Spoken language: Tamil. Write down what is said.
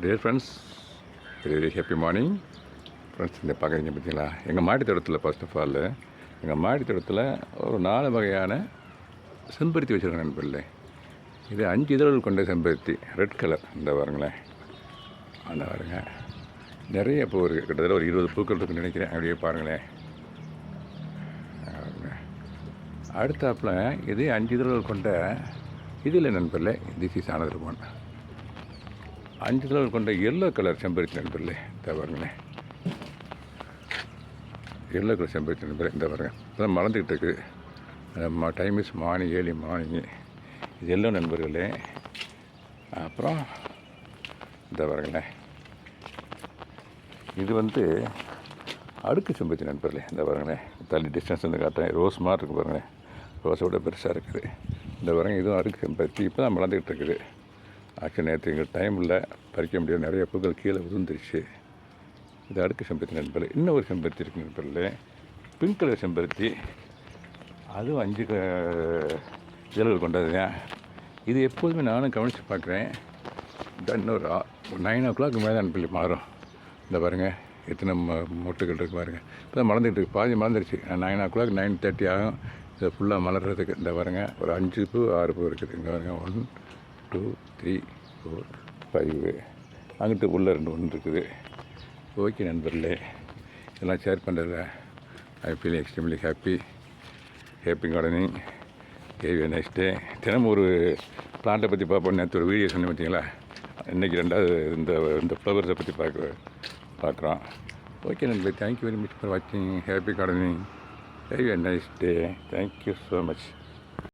Dear friends, very happy morning friends. இந்த பார்க்குறீங்க பார்த்தீங்களா, எங்கள் மாடி தோட்டத்தில் ஃபர்ஸ்ட் ஆஃப் ஆல் எங்கள் மாடி தோட்டத்தில் ஒரு 4 வகையான செம்பருத்தி வச்சுருக்கேன் நண்பர்களே. இது 5 இதழ்கள் கொண்ட செம்பருத்தி, ரெட் கலர். இந்த பாருங்களேன், அந்த பாருங்க, நிறைய பூ இருக்குது. கிட்டத்தட்ட ஒரு 20 பூக்கள் இருக்குன்னு நினைக்கிறேன். அப்படியே பாருங்களேன். அடுத்தாப்பில் இது 5 இதழ்கள் கொண்ட இதில் நண்பர்களே, திஸ் இஸ் அனதர் ஒன். 5 இதழ்கள் கொண்ட எல்லோ கலர் செம்பருத்தி நண்பர்களே. இந்த பாருங்களேன், எல்லோ கலர் செம்பருத்தி நண்பர்களே. இந்த பாருங்கள், இதெல்லாம் மறந்துக்கிட்டு இருக்குது. Time is morning, early morning. இது எல்லோ நண்பர்களே. அப்புறம் இந்த பாருங்களேன், இது அடுக்கு செம்பருத்தி நண்பர்களே. இந்த பாருங்களேன், தள்ளி டிஸ்டன்ஸ் வந்து காட்டுறேன். ரோஸ் மாதிரி இருக்குது பாருங்களேன், ரோஸை விட பெருசாக இருக்குது. இந்த பாருங்க, இதுவும் அடுக்கு செம்பருத்தி. இப்போ தான் வளர்ந்துக்கிட்டு இருக்குது. ஆக்சுவலி நேற்று எங்களுக்கு டைம் இல்லை, பறிக்க முடியாது. நிறைய பூக்கள் கீழே விழுந்துருச்சு. இது அடுக்கு செம்பருத்தி நண்பர்களே. இன்னும் ஒரு செம்பருத்தி இருக்குது நண்பர்களே, பிங்க் கலர் செம்பருத்தி. அதுவும் 5 இதழ்கள் கொண்டதுங்க. இது எப்போதுமே நானும் கவனித்து பார்க்குறேன். இன்னொரு 9 o'clock மேலே நண்பர்களே மாறும். இந்த பாருங்கள், எத்தனை மொட்டுகள் இருக்குது பாருங்கள். இப்போ தான் மலர்ந்துக்கிட்டு இருக்குது. பாதி மலர்ந்துருச்சு. 9 o'clock 9:30 ஆகும் இதை ஃபுல்லாக மலர்றதுக்கு. இந்த பாருங்கள், ஒரு 5 பூ 6 பூ இருக்குது. இங்கே பாருங்கள், 1 2 3 4 5. அங்கிட்டு உள்ளே 2 1 இருக்குது. ஓகே நண்பர்களே, இதெல்லாம் ஷேர் பண்ணுறதில்ல. I feel extremely happy gardening. Have a nice day. தினமும் ஒரு பிளான்ட்டை பற்றி பார்ப்போம். நேற்று ஒரு வீடியோ சொன்ன பார்த்தீங்களா, இன்றைக்கி 2வது இந்த ஃப்ளவர்ஸை பற்றி பார்க்குறோம். ஓகே நண்பர்களே, தேங்க்யூ வெரி மச் ஃபார் வாட்சிங். Happy gardening. Have a nice day. Thank you so much.